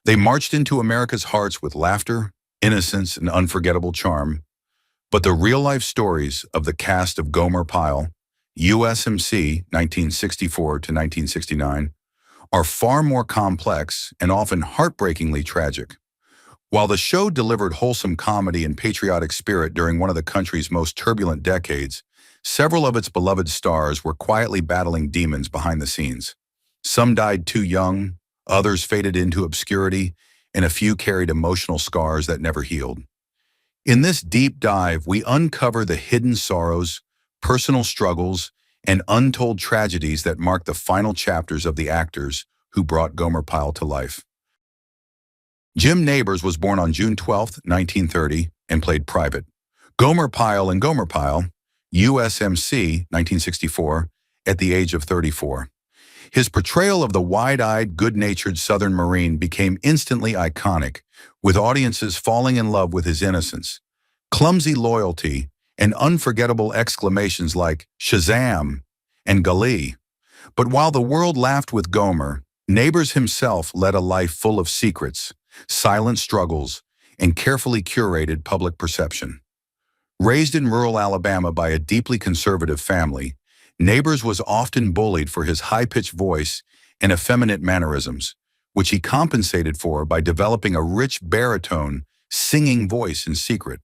They marched into America's hearts with laughter, innocence, and unforgettable charm. But the real-life stories of the cast of Gomer Pyle, USMC 1964 to 1969, are far more complex and often heartbreakingly tragic. While the show delivered wholesome comedy and patriotic spirit during one of the country's most turbulent decades, several of its beloved stars were quietly battling demons behind the scenes. Some died too young, others faded into obscurity, and a few carried emotional scars that never healed. In this deep dive, we uncover the hidden sorrows, personal struggles, and untold tragedies that mark the final chapters of the actors who brought Gomer Pyle to life. Jim Nabors was born on June 12, 1930, and played Private Gomer Pyle in Gomer Pyle, U.S.M.C. 1964, at the age of 34. His portrayal of the wide-eyed, good-natured Southern Marine became instantly iconic, with audiences falling in love with his innocence, clumsy loyalty, and unforgettable exclamations like "Shazam!" and "Golly!" But while the world laughed with Gomer, Nabors himself led a life full of secrets, silent struggles, and carefully curated public perception. Raised in rural Alabama by a deeply conservative family, Nabors was often bullied for his high-pitched voice and effeminate mannerisms, which he compensated for by developing a rich baritone, singing voice in secret.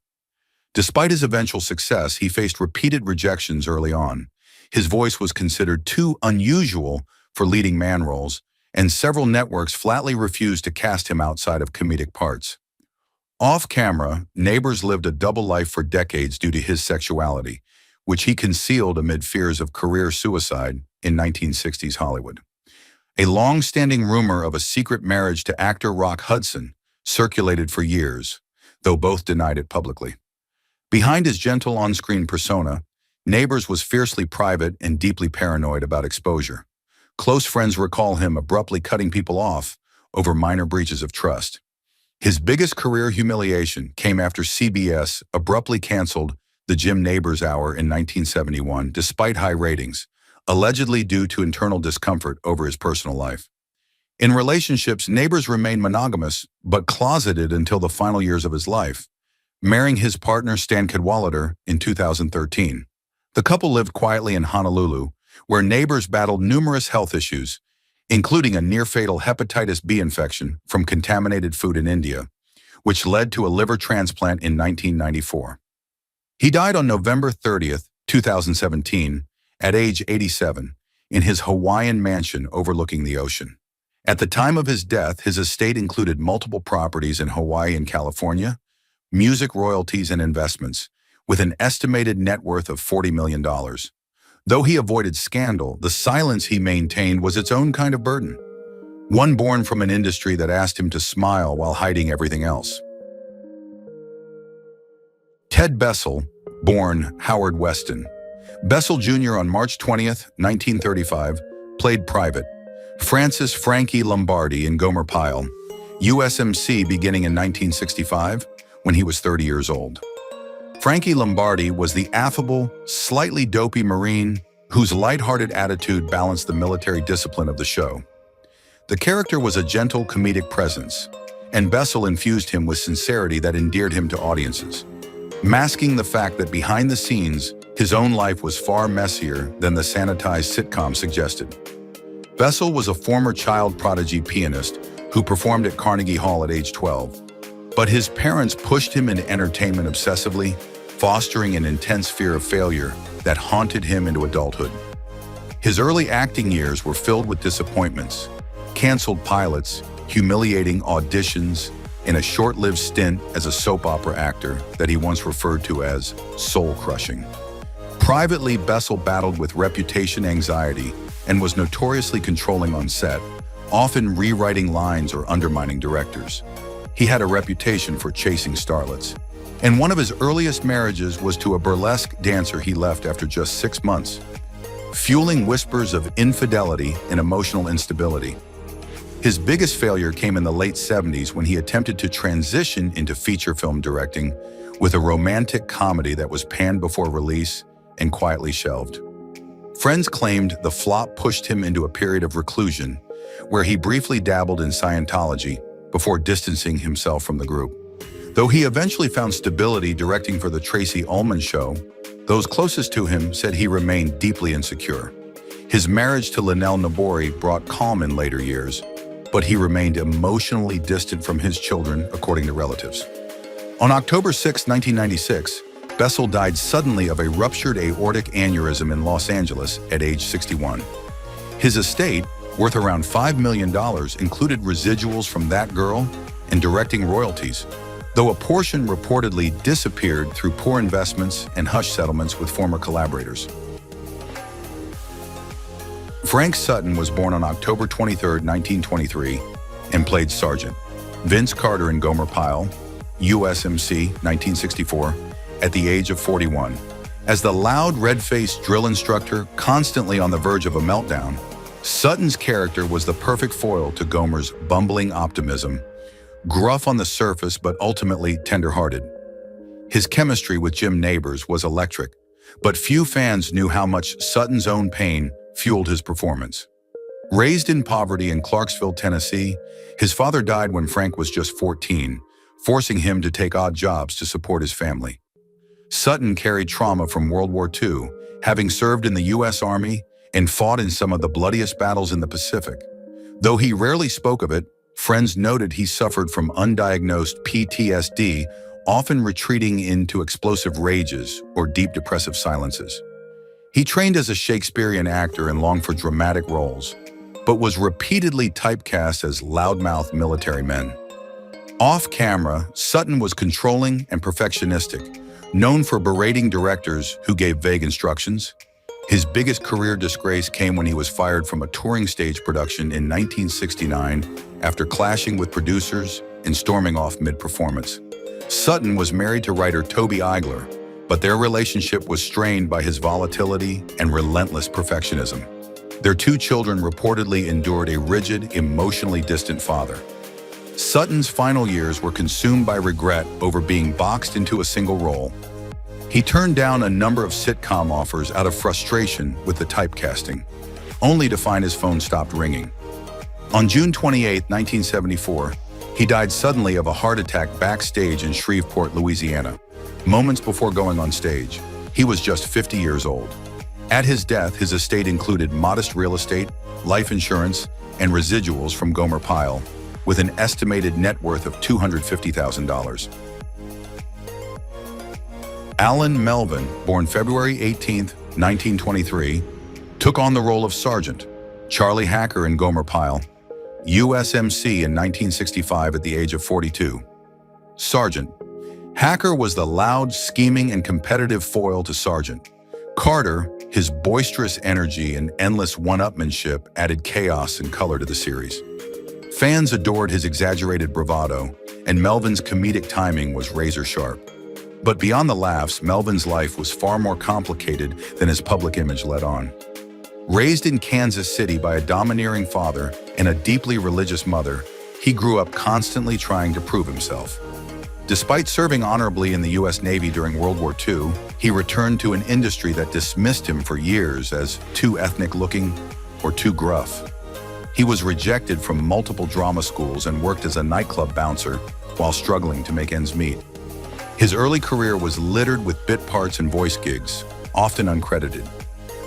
Despite his eventual success, he faced repeated rejections early on. His voice was considered too unusual for leading man roles, and several networks flatly refused to cast him outside of comedic parts. Off-camera, Nabors lived a double life for decades due to his sexuality, which he concealed amid fears of career suicide in 1960s Hollywood. A long-standing rumor of a secret marriage to actor Rock Hudson circulated for years, though both denied it publicly. Behind his gentle on-screen persona, Nabors was fiercely private and deeply paranoid about exposure. Close friends recall him abruptly cutting people off over minor breaches of trust. His biggest career humiliation came after CBS abruptly canceled the Jim Nabors Hour in 1971 despite high ratings, allegedly due to internal discomfort over his personal life. In relationships, Nabors remained monogamous but closeted until the final years of his life, marrying his partner Stan Cadwallader in 2013. The couple lived quietly in Honolulu, where Nabors battled numerous health issues, including a near-fatal hepatitis B infection from contaminated food in India, which led to a liver transplant in 1994. He died on November 30, 2017, at age 87, in his Hawaiian mansion overlooking the ocean. At the time of his death, his estate included multiple properties in Hawaii and California, music royalties and investments, with an estimated net worth of $40 million. Though he avoided scandal, the silence he maintained was its own kind of burden, one born from an industry that asked him to smile while hiding everything else. Ted Bessel, born Howard Weston. Bessel Jr. on March 20, 1935, played Private Francis Frankie Lombardi in Gomer Pyle, USMC beginning in 1965, when he was 30 years old. Frankie Lombardi was the affable, slightly dopey Marine whose lighthearted attitude balanced the military discipline of the show. The character was a gentle comedic presence, and Bessel infused him with sincerity that endeared him to audiences, masking the fact that behind the scenes, his own life was far messier than the sanitized sitcom suggested. Bessel was a former child prodigy pianist who performed at Carnegie Hall at age 12. But his parents pushed him into entertainment obsessively, fostering an intense fear of failure that haunted him into adulthood. His early acting years were filled with disappointments, canceled pilots, humiliating auditions, and a short-lived stint as a soap opera actor that he once referred to as soul-crushing. Privately, Bessel battled with reputation anxiety and was notoriously controlling on set, often rewriting lines or undermining directors. He had a reputation for chasing starlets, and one of his earliest marriages was to a burlesque dancer he left after just 6 months, fueling whispers of infidelity and emotional instability. His biggest failure came in the late 70s when he attempted to transition into feature film directing with a romantic comedy that was panned before release and quietly shelved. Friends claimed the flop pushed him into a period of reclusion, where he briefly dabbled in Scientology, before distancing himself from the group. Though he eventually found stability directing for the Tracy Ullman Show, those closest to him said he remained deeply insecure. His marriage to Linnell Nabori brought calm in later years, but he remained emotionally distant from his children, according to relatives. On October 6, 1996, Bessel died suddenly of a ruptured aortic aneurysm in Los Angeles at age 61. His estate, worth around $5 million, included residuals from That Girl and directing royalties, though a portion reportedly disappeared through poor investments and hush settlements with former collaborators. Frank Sutton was born on October 23, 1923, and played Sergeant Vince Carter in Gomer Pyle, U.S.M.C. 1964, at the age of 41. As the loud, red-faced drill instructor constantly on the verge of a meltdown, Sutton's character was the perfect foil to Gomer's bumbling optimism, gruff on the surface but ultimately tender-hearted. His chemistry with Jim Nabors was electric, but few fans knew how much Sutton's own pain fueled his performance. Raised in poverty in Clarksville, Tennessee, his father died when Frank was just 14, forcing him to take odd jobs to support his family. Sutton carried trauma from World War II, having served in the U.S. Army and fought in some of the bloodiest battles in the Pacific. Though he rarely spoke of it, friends noted he suffered from undiagnosed PTSD, often retreating into explosive rages or deep depressive silences. He trained as a Shakespearean actor and longed for dramatic roles, but was repeatedly typecast as loudmouth military men. Off-camera, Sutton was controlling and perfectionistic, known for berating directors who gave vague instructions. His biggest career disgrace came when he was fired from a touring stage production in 1969 after clashing with producers and storming off mid-performance. Sutton was married to writer Toby Eigler, but their relationship was strained by his volatility and relentless perfectionism. Their two children reportedly endured a rigid, emotionally distant father. Sutton's final years were consumed by regret over being boxed into a single role. He turned down a number of sitcom offers out of frustration with the typecasting, only to find his phone stopped ringing. On June 28, 1974, he died suddenly of a heart attack backstage in Shreveport, Louisiana, moments before going on stage. He was just 50 years old. At his death, his estate included modest real estate, life insurance, and residuals from Gomer Pyle, with an estimated net worth of $250,000. Alan Melvin, born February 18, 1923, took on the role of Sergeant Charlie Hacker in Gomer Pyle, U.S.M.C. in 1965 at the age of 42. Sergeant Hacker was the loud, scheming, and competitive foil to Sergeant Carter. His boisterous energy and endless one-upmanship added chaos and color to the series. Fans adored his exaggerated bravado, and Melvin's comedic timing was razor-sharp. But beyond the laughs, Melvin's life was far more complicated than his public image let on. Raised in Kansas City by a domineering father and a deeply religious mother, he grew up constantly trying to prove himself. Despite serving honorably in the U.S. Navy during World War II, he returned to an industry that dismissed him for years as too ethnic-looking or too gruff. He was rejected from multiple drama schools and worked as a nightclub bouncer while struggling to make ends meet. His early career was littered with bit parts and voice gigs, often uncredited.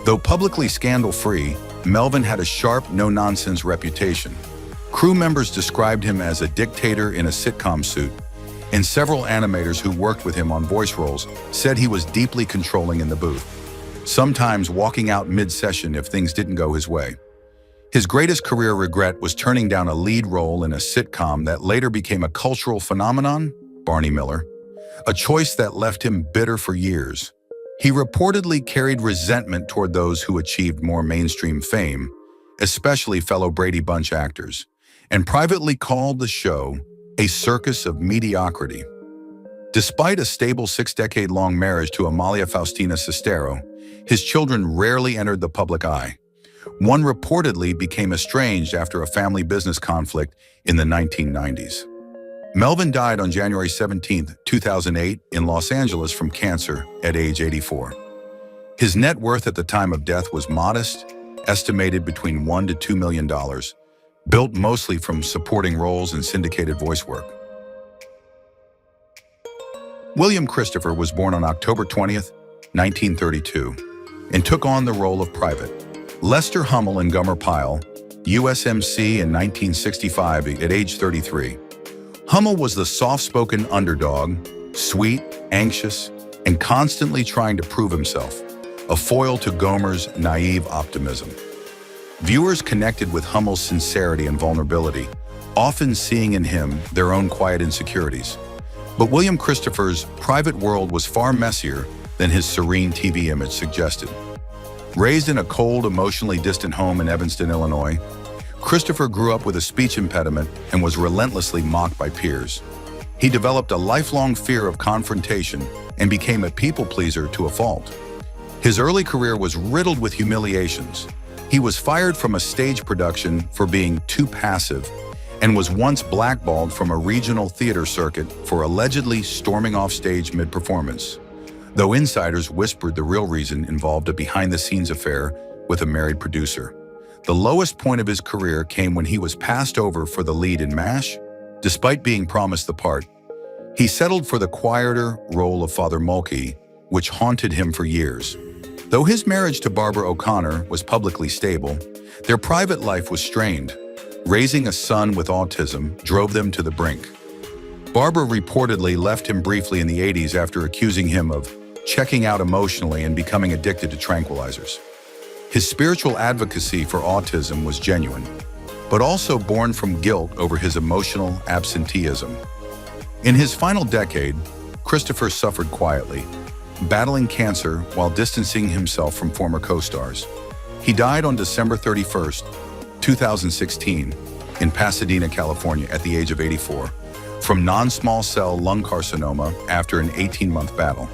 Though publicly scandal-free, Melvin had a sharp, no-nonsense reputation. Crew members described him as a dictator in a sitcom suit, and several animators who worked with him on voice roles said he was deeply controlling in the booth, sometimes walking out mid-session if things didn't go his way. His greatest career regret was turning down a lead role in a sitcom that later became a cultural phenomenon, Barney Miller, a choice that left him bitter for years. He reportedly carried resentment toward those who achieved more mainstream fame, especially fellow Brady Bunch actors, and privately called the show a circus of mediocrity. Despite a stable 6-decade-long marriage to Amalia Faustina Sestero, his children rarely entered the public eye. One reportedly became estranged after a family business conflict in the 1990s. Melvin died on January 17, 2008, in Los Angeles from cancer at age 84. His net worth at the time of death was modest, estimated between $1 to $2 million, built mostly from supporting roles and syndicated voice work. William Christopher was born on October 20th, 1932, and took on the role of Private Lester Hummel in Gomer Pyle, USMC in 1965 at age 33. Hummel was the soft-spoken underdog, sweet, anxious, and constantly trying to prove himself, a foil to Gomer's naive optimism. Viewers connected with Hummel's sincerity and vulnerability, often seeing in him their own quiet insecurities. But William Christopher's private world was far messier than his serene TV image suggested. Raised in a cold, emotionally distant home in Evanston, Illinois, Christopher grew up with a speech impediment and was relentlessly mocked by peers. He developed a lifelong fear of confrontation and became a people-pleaser to a fault. His early career was riddled with humiliations. He was fired from a stage production for being too passive and was once blackballed from a regional theater circuit for allegedly storming off stage mid-performance, though insiders whispered the real reason involved a behind-the-scenes affair with a married producer. The lowest point of his career came when he was passed over for the lead in MASH. Despite being promised the part, he settled for the quieter role of Father Mulkey, which haunted him for years. Though his marriage to Barbara O'Connor was publicly stable, their private life was strained. Raising a son with autism drove them to the brink. Barbara reportedly left him briefly in the 80s after accusing him of checking out emotionally and becoming addicted to tranquilizers. His spiritual advocacy for autism was genuine, but also born from guilt over his emotional absenteeism. In his final decade, Christopher suffered quietly, battling cancer while distancing himself from former co-stars. He died on December 31st, 2016, in Pasadena, California, at the age of 84, from non-small cell lung carcinoma after an 18-month battle.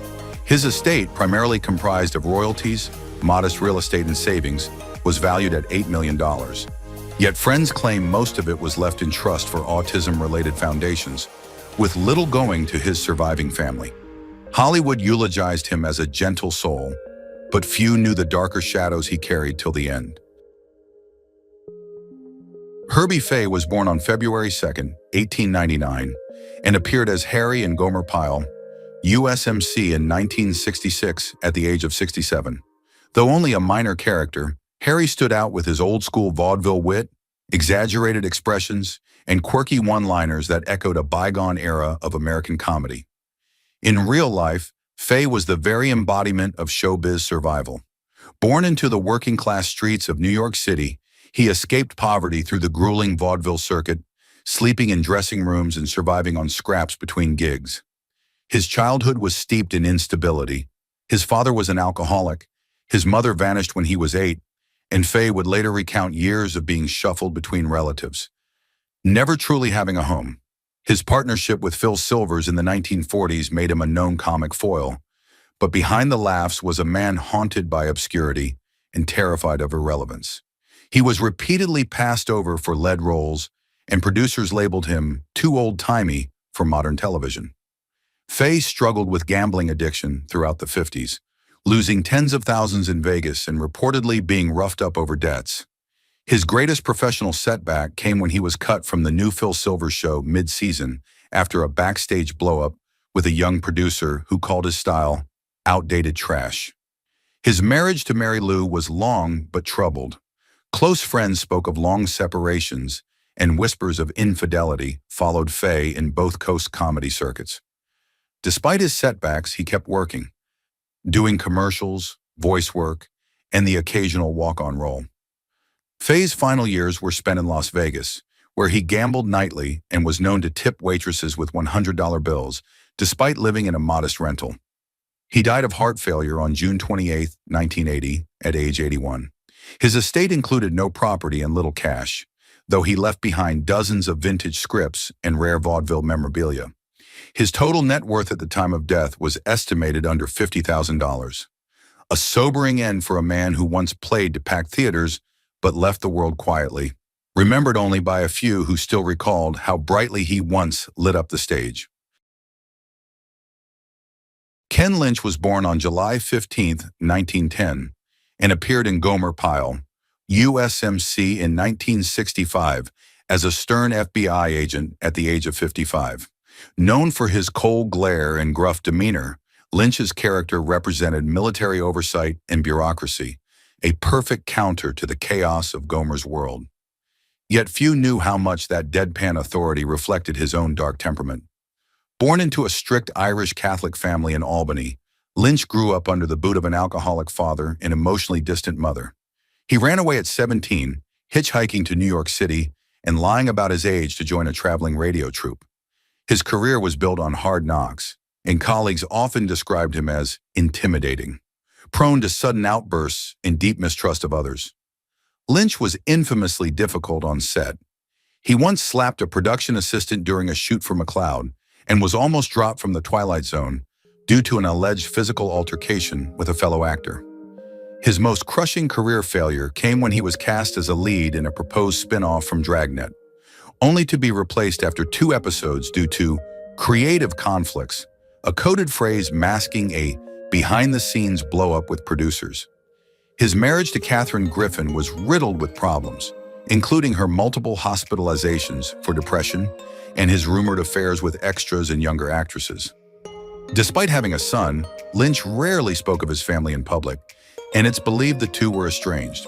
His estate, primarily comprised of royalties, modest real estate and savings, was valued at $8 million. Yet friends claim most of it was left in trust for autism-related foundations, with little going to his surviving family. Hollywood eulogized him as a gentle soul, but few knew the darker shadows he carried till the end. Herman Fay was born on February 2nd, 1899, and appeared as Harry in Gomer Pyle, U.S.M.C. in 1966 at the age of 67. Though only a minor character, Harry stood out with his old-school vaudeville wit, exaggerated expressions, and quirky one-liners that echoed a bygone era of American comedy. In real life, Fay was the very embodiment of showbiz survival. Born into the working-class streets of New York City, he escaped poverty through the grueling vaudeville circuit, sleeping in dressing rooms and surviving on scraps between gigs. His childhood was steeped in instability. His father was an alcoholic, his mother vanished when he was 8, and Fay would later recount years of being shuffled between relatives, never truly having a home. His partnership with Phil Silvers in the 1940s made him a known comic foil, but behind the laughs was a man haunted by obscurity and terrified of irrelevance. He was repeatedly passed over for lead roles, and producers labeled him too old-timey for modern television. Fay struggled with gambling addiction throughout the 50s, losing tens of thousands in Vegas and reportedly being roughed up over debts. His greatest professional setback came when he was cut from the new Phil Silvers show mid-season after a backstage blow-up with a young producer who called his style outdated trash. His marriage to Mary Lou was long but troubled. Close friends spoke of long separations, and whispers of infidelity followed Fay in both coast comedy circuits. Despite his setbacks, he kept working, doing commercials, voice work, and the occasional walk-on role. Fay's final years were spent in Las Vegas, where he gambled nightly and was known to tip waitresses with $100 bills, despite living in a modest rental. He died of heart failure on June 28, 1980, at age 81. His estate included no property and little cash, though he left behind dozens of vintage scripts and rare vaudeville memorabilia. His total net worth at the time of death was estimated under $50,000. A sobering end for a man who once played to packed theaters but left the world quietly, remembered only by a few who still recalled how brightly he once lit up the stage. Ken Lynch was born on July 15, 1910, and appeared in Gomer Pyle, USMC in 1965 as a stern FBI agent at the age of 55. Known for his cold glare and gruff demeanor, Lynch's character represented military oversight and bureaucracy, a perfect counter to the chaos of Gomer's world. Yet few knew how much that deadpan authority reflected his own dark temperament. Born into a strict Irish Catholic family in Albany, Lynch grew up under the boot of an alcoholic father and emotionally distant mother. He ran away at 17, hitchhiking to New York City and lying about his age to join a traveling radio troupe. His career was built on hard knocks, and colleagues often described him as intimidating, prone to sudden outbursts and deep mistrust of others. Lynch was infamously difficult on set. He once slapped a production assistant during a shoot for McCloud and was almost dropped from the Twilight Zone due to an alleged physical altercation with a fellow actor. His most crushing career failure came when he was cast as a lead in a proposed spin-off from Dragnet, only to be replaced after 2 episodes due to creative conflicts, a coded phrase masking a behind-the-scenes blow-up with producers. His marriage to Katherine Griffin was riddled with problems, including her multiple hospitalizations for depression and his rumored affairs with extras and younger actresses. Despite having a son, Lynch rarely spoke of his family in public, and it's believed the two were estranged.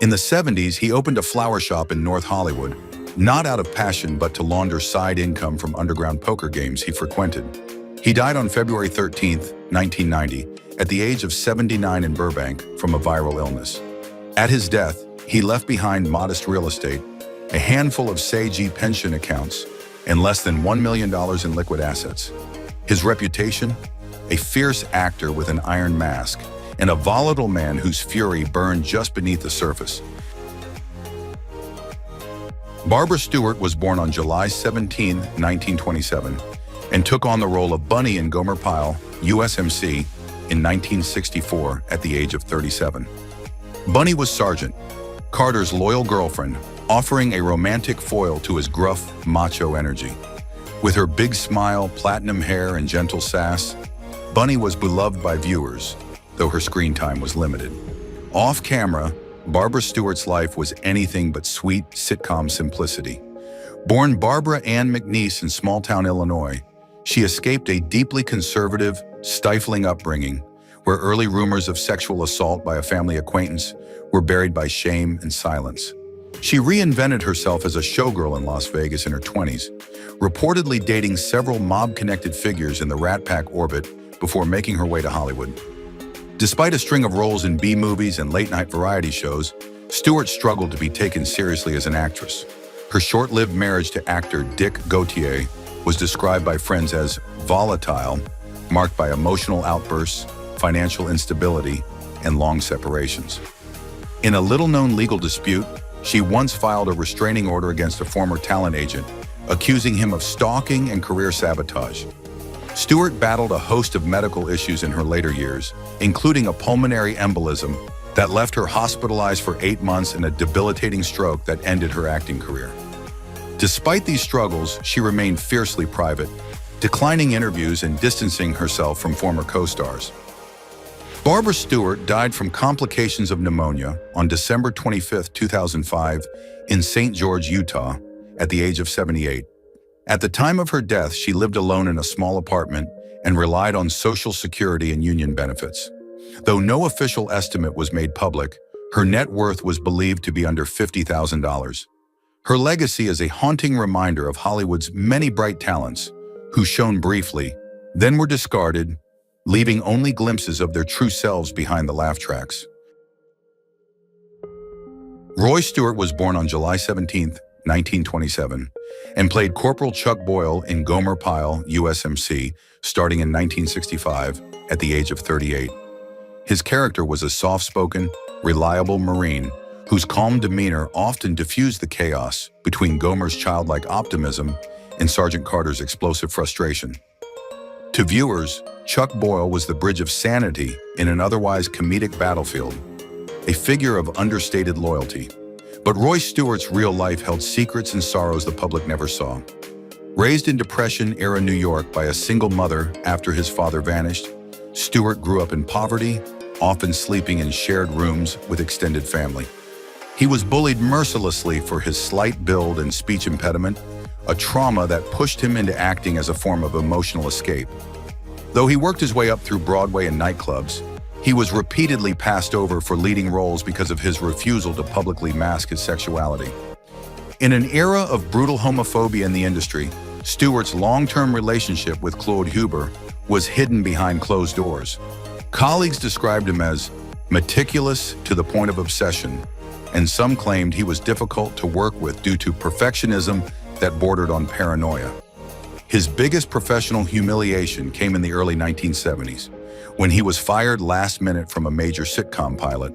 In the 70s, he opened a flower shop in North Hollywood, not out of passion but to launder side income from underground poker games he frequented. He died on February 13, 1990, at the age of 79 in Burbank from a viral illness. At his death, he left behind modest real estate, a handful of Sage pension accounts, and less than $1 million in liquid assets. His reputation? A fierce actor with an iron mask, and a volatile man whose fury burned just beneath the surface. Barbara Stewart was born on July 17, 1927, and took on the role of Bunny in Gomer Pyle, U.S.M.C. in 1964 at the age of 37. Bunny was Sergeant, Carter's loyal girlfriend, offering a romantic foil to his gruff, macho energy. With her big smile, platinum hair, and gentle sass, Bunny was beloved by viewers, though her screen time was limited. Off-camera, Barbara Stewart's life was anything but sweet sitcom simplicity. Born Barbara Ann McNeese in small-town Illinois, she escaped a deeply conservative, stifling upbringing, where early rumors of sexual assault by a family acquaintance were buried by shame and silence. She reinvented herself as a showgirl in Las Vegas in her 20s, reportedly dating several mob-connected figures in the Rat Pack orbit before making her way to Hollywood. Despite a string of roles in B-movies and late-night variety shows, Stewart struggled to be taken seriously as an actress. Her short-lived marriage to actor Dick Gautier was described by friends as volatile, marked by emotional outbursts, financial instability, and long separations. In a little-known legal dispute, she once filed a restraining order against a former talent agent, accusing him of stalking and career sabotage. Stewart battled a host of medical issues in her later years, including a pulmonary embolism that left her hospitalized for 8 months and a debilitating stroke that ended her acting career. Despite these struggles, she remained fiercely private, declining interviews and distancing herself from former co-stars. Barbara Stewart died from complications of pneumonia on December 25, 2005, in St. George, Utah, at the age of 78. At the time of her death, she lived alone in a small apartment and relied on Social Security and union benefits. Though no official estimate was made public, her net worth was believed to be under $50,000. Her legacy is a haunting reminder of Hollywood's many bright talents who shone briefly, then were discarded, leaving only glimpses of their true selves behind the laugh tracks. Roy Stewart was born on July 17, 1927, and played Corporal Chuck Boyle in Gomer Pyle, USMC, starting in 1965 at the age of 38. His character was a soft-spoken, reliable Marine whose calm demeanor often diffused the chaos between Gomer's childlike optimism and Sergeant Carter's explosive frustration. To viewers, Chuck Boyle was the bridge of sanity in an otherwise comedic battlefield, a figure of understated loyalty. But Roy Stewart's real life held secrets and sorrows the public never saw. Raised in Depression-era New York by a single mother after his father vanished, Stewart grew up in poverty, often sleeping in shared rooms with extended family. He was bullied mercilessly for his slight build and speech impediment, a trauma that pushed him into acting as a form of emotional escape. Though he worked his way up through Broadway and nightclubs, he was repeatedly passed over for leading roles because of his refusal to publicly mask his sexuality. In an era of brutal homophobia in the industry, Stewart's long-term relationship with Claude Huber was hidden behind closed doors. Colleagues described him as meticulous to the point of obsession, and some claimed he was difficult to work with due to perfectionism that bordered on paranoia. His biggest professional humiliation came in the early 1970s, when he was fired last minute from a major sitcom pilot,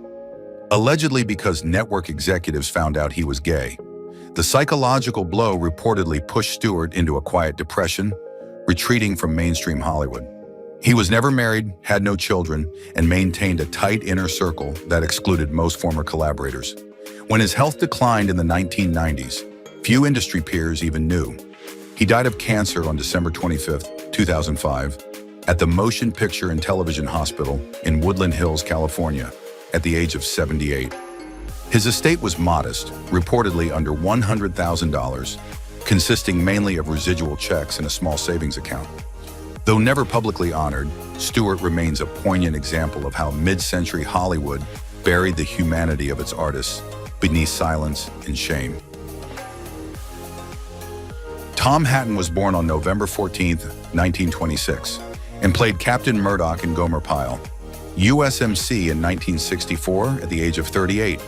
allegedly because network executives found out he was gay. The psychological blow reportedly pushed Stewart into a quiet depression, retreating from mainstream Hollywood. He was never married, had no children, and maintained a tight inner circle that excluded most former collaborators. When his health declined in the 1990s, few industry peers even knew. He died of cancer on December 25, 2005, at the Motion Picture and Television Hospital in Woodland Hills, California, at the age of 78. His estate was modest, reportedly under $100,000, consisting mainly of residual checks and a small savings account. Though never publicly honored, Stewart remains a poignant example of how mid-century Hollywood buried the humanity of its artists beneath silence and shame. Tom Hatton was born on November 14, 1926, and played Captain Murdoch in Gomer Pyle, U.S.M.C. in 1964 at the age of 38.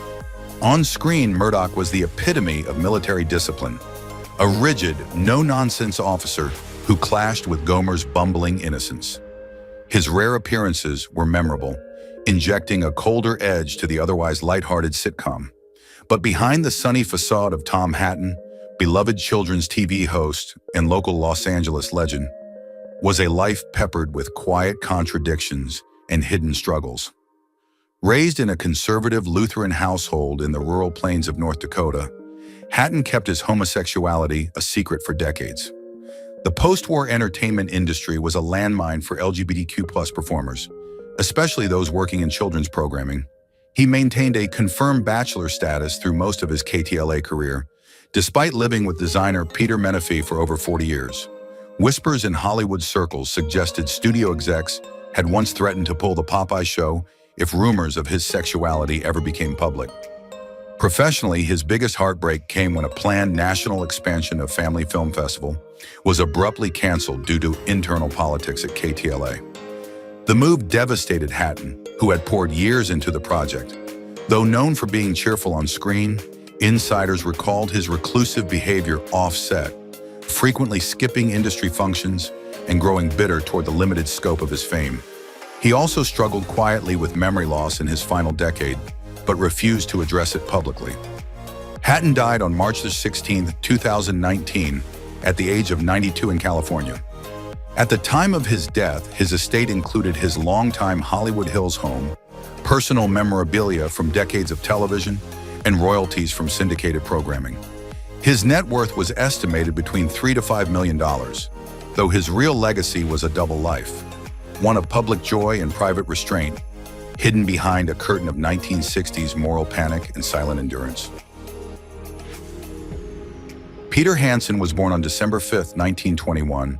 On screen, Murdoch was the epitome of military discipline, a rigid, no-nonsense officer who clashed with Gomer's bumbling innocence. His rare appearances were memorable, injecting a colder edge to the otherwise lighthearted sitcom. But behind the sunny facade of Tom Hatton, beloved children's TV host and local Los Angeles legend, was a life peppered with quiet contradictions and hidden struggles. Raised in a conservative Lutheran household in the rural plains of North Dakota, Hatton kept his homosexuality a secret for decades. The post-war entertainment industry was a landmine for LGBTQ+ performers, especially those working in children's programming. He maintained a confirmed bachelor status through most of his KTLA career, despite living with designer Peter Menefee for over 40 years. Whispers in Hollywood circles suggested studio execs had once threatened to pull the Popeye show if rumors of his sexuality ever became public. Professionally, his biggest heartbreak came when a planned national expansion of Family Film Festival was abruptly canceled due to internal politics at KTLA. The move devastated Hatton, who had poured years into the project. Though known for being cheerful on screen, insiders recalled his reclusive behavior off-set, frequently skipping industry functions and growing bitter toward the limited scope of his fame. He also struggled quietly with memory loss in his final decade, but refused to address it publicly. Hatton died on March 16, 2019, at the age of 92 in California. At the time of his death, his estate included his longtime Hollywood Hills home, personal memorabilia from decades of television, and royalties from syndicated programming. His net worth was estimated between $3 to $5 million, though his real legacy was a double life, one of public joy and private restraint, hidden behind a curtain of 1960s moral panic and silent endurance. Peter Hansen was born on December 5, 1921,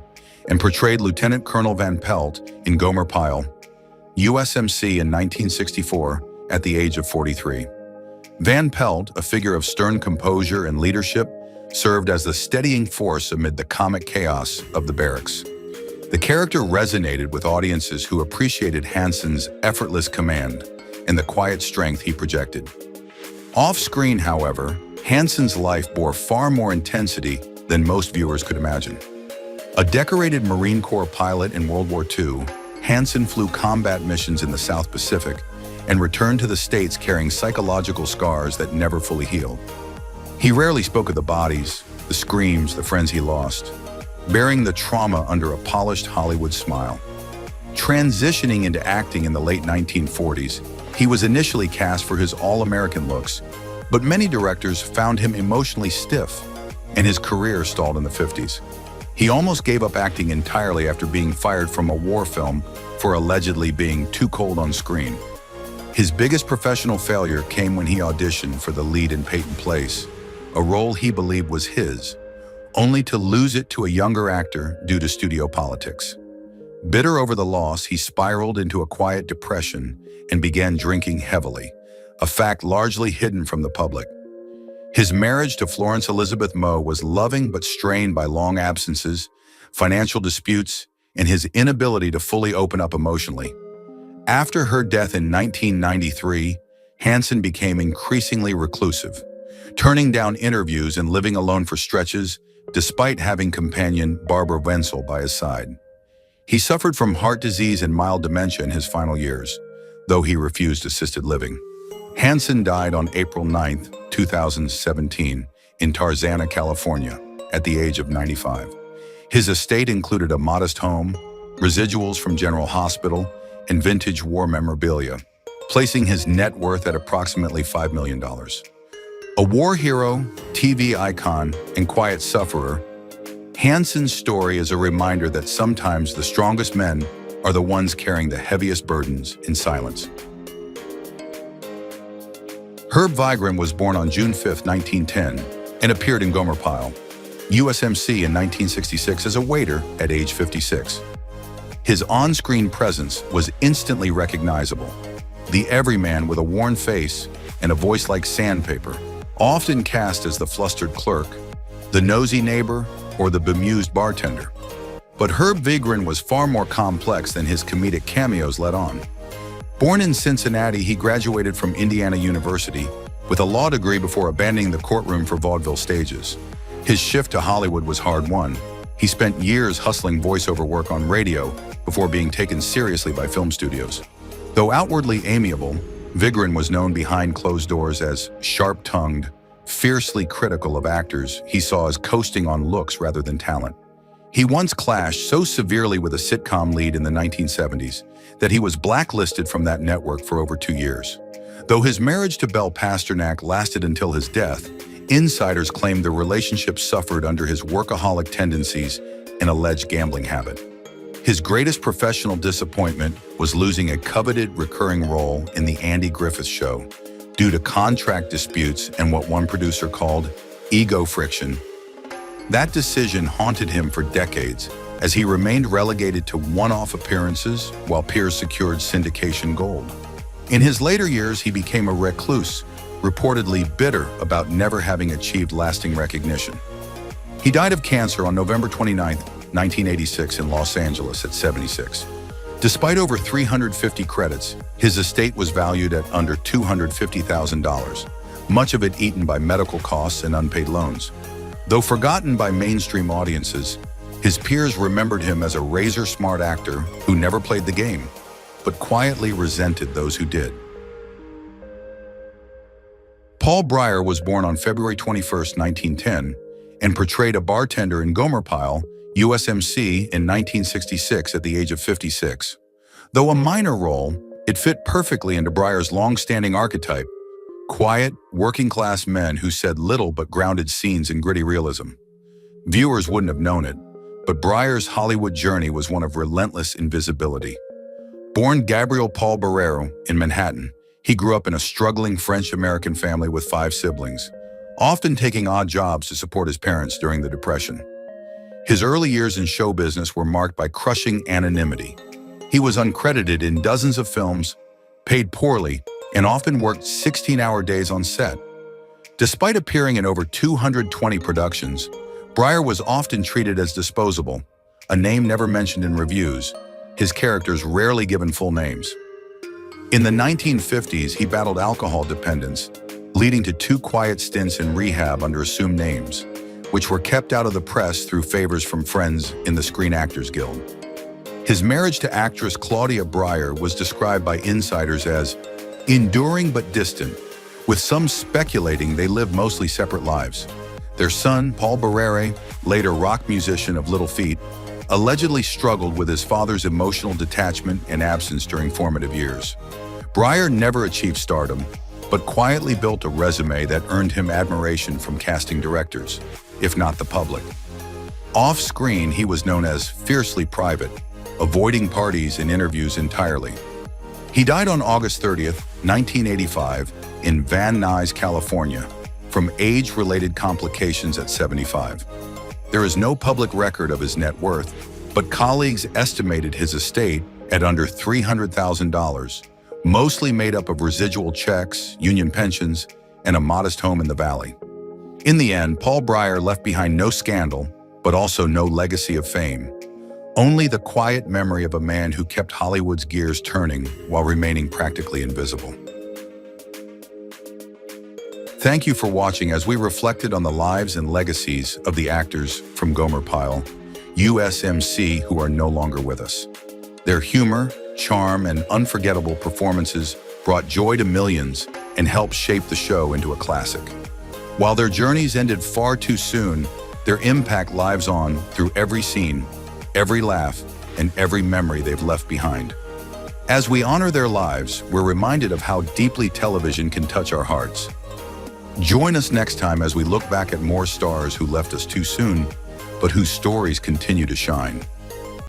and portrayed Lieutenant Colonel Van Pelt in Gomer Pyle, U.S.M.C. in 1964 at the age of 43. Van Pelt, a figure of stern composure and leadership, served as the steadying force amid the comic chaos of the barracks. The character resonated with audiences who appreciated Hansen's effortless command and the quiet strength he projected. Off-screen, however, Hansen's life bore far more intensity than most viewers could imagine. A decorated Marine Corps pilot in World War II, Hansen flew combat missions in the South Pacific and returned to the States carrying psychological scars that never fully healed. He rarely spoke of the bodies, the screams, the friends he lost, bearing the trauma under a polished Hollywood smile. Transitioning into acting in the late 1940s, he was initially cast for his all-American looks, but many directors found him emotionally stiff, and his career stalled in the 50s. He almost gave up acting entirely after being fired from a war film for allegedly being too cold on screen. His biggest professional failure came when he auditioned for the lead in Peyton Place, a role he believed was his, only to lose it to a younger actor due to studio politics. Bitter over the loss, he spiraled into a quiet depression and began drinking heavily, a fact largely hidden from the public. His marriage to Florence Elizabeth Moe was loving but strained by long absences, financial disputes, and his inability to fully open up emotionally. After her death in 1993, Hansen became increasingly reclusive, turning down interviews and living alone for stretches, despite having companion Barbara Wenzel by his side. He suffered from heart disease and mild dementia in his final years, though he refused assisted living. Hansen died on April 9, 2017, in Tarzana, California, at the age of 95. His estate included a modest home, residuals from General Hospital, and vintage war memorabilia, placing his net worth at approximately $5 million. A war hero, TV icon, and quiet sufferer, Hansen's story is a reminder that sometimes the strongest men are the ones carrying the heaviest burdens in silence. Herb Vigran was born on June 5, 1910, and appeared in Gomer Pyle, U.S.M.C. in 1966 as a waiter at age 56. His on-screen presence was instantly recognizable. The everyman with a worn face and a voice like sandpaper, often cast as the flustered clerk, the nosy neighbor, or the bemused bartender. But Herb Vigran was far more complex than his comedic cameos let on. Born in Cincinnati, he graduated from Indiana University with a law degree before abandoning the courtroom for vaudeville stages. His shift to Hollywood was hard-won. He spent years hustling voiceover work on radio before being taken seriously by film studios. Though outwardly amiable, Vigran was known behind closed doors as sharp-tongued, fiercely critical of actors he saw as coasting on looks rather than talent. He once clashed so severely with a sitcom lead in the 1970s that he was blacklisted from that network for over 2 years. Though his marriage to Belle Pasternak lasted until his death, insiders claimed the relationship suffered under his workaholic tendencies and alleged gambling habit. His greatest professional disappointment was losing a coveted recurring role in The Andy Griffith Show due to contract disputes and what one producer called ego friction. That decision haunted him for decades, as he remained relegated to one-off appearances while peers secured syndication gold. In his later years, he became a recluse, reportedly bitter about never having achieved lasting recognition. He died of cancer on November 29, 1986 in Los Angeles at 76. Despite over 350 credits, his estate was valued at under $250,000, much of it eaten by medical costs and unpaid loans. Though forgotten by mainstream audiences, his peers remembered him as a razor-smart actor who never played the game, but quietly resented those who did. Paul Brier was born on February 21, 1910, and portrayed a bartender in Gomer Pyle, U.S.M.C. in 1966 at the age of 56. Though a minor role, it fit perfectly into Brier's long-standing archetype: quiet, working-class men who said little but grounded scenes in gritty realism. Viewers wouldn't have known it, but Brier's Hollywood journey was one of relentless invisibility. Born Gabriel Paul Barrero in Manhattan, he grew up in a struggling French-American family with 5 siblings, often taking odd jobs to support his parents during the Depression. His early years in show business were marked by crushing anonymity. He was uncredited in dozens of films, paid poorly, and often worked 16-hour days on set. Despite appearing in over 220 productions, Brier was often treated as disposable, a name never mentioned in reviews, his characters rarely given full names. In the 1950s, he battled alcohol dependence, leading to 2 quiet stints in rehab under assumed names, which were kept out of the press through favors from friends in the Screen Actors Guild. His marriage to actress Claudia Brier was described by insiders as enduring but distant, with some speculating they lived mostly separate lives. Their son, Paul Barrere, later rock musician of Little Feat, allegedly struggled with his father's emotional detachment and absence during formative years. Brier never achieved stardom, but quietly built a resume that earned him admiration from casting directors, if not the public. Off-screen, he was known as fiercely private, avoiding parties and interviews entirely. He died on August 30th, 1985, in Van Nuys, California, from age-related complications at 75. There is no public record of his net worth, but colleagues estimated his estate at under $300,000, mostly made up of residual checks, union pensions, and a modest home in the valley. In the end, Paul Brier left behind no scandal, but also no legacy of fame. Only the quiet memory of a man who kept Hollywood's gears turning while remaining practically invisible. Thank you for watching as we reflected on the lives and legacies of the actors from Gomer Pyle, U.S.M.C. who are no longer with us. Their humor, charm, and unforgettable performances brought joy to millions and helped shape the show into a classic. While their journeys ended far too soon, their impact lives on through every scene, every laugh, and every memory they've left behind. As we honor their lives, we're reminded of how deeply television can touch our hearts. Join us next time as we look back at more stars who left us too soon, but whose stories continue to shine.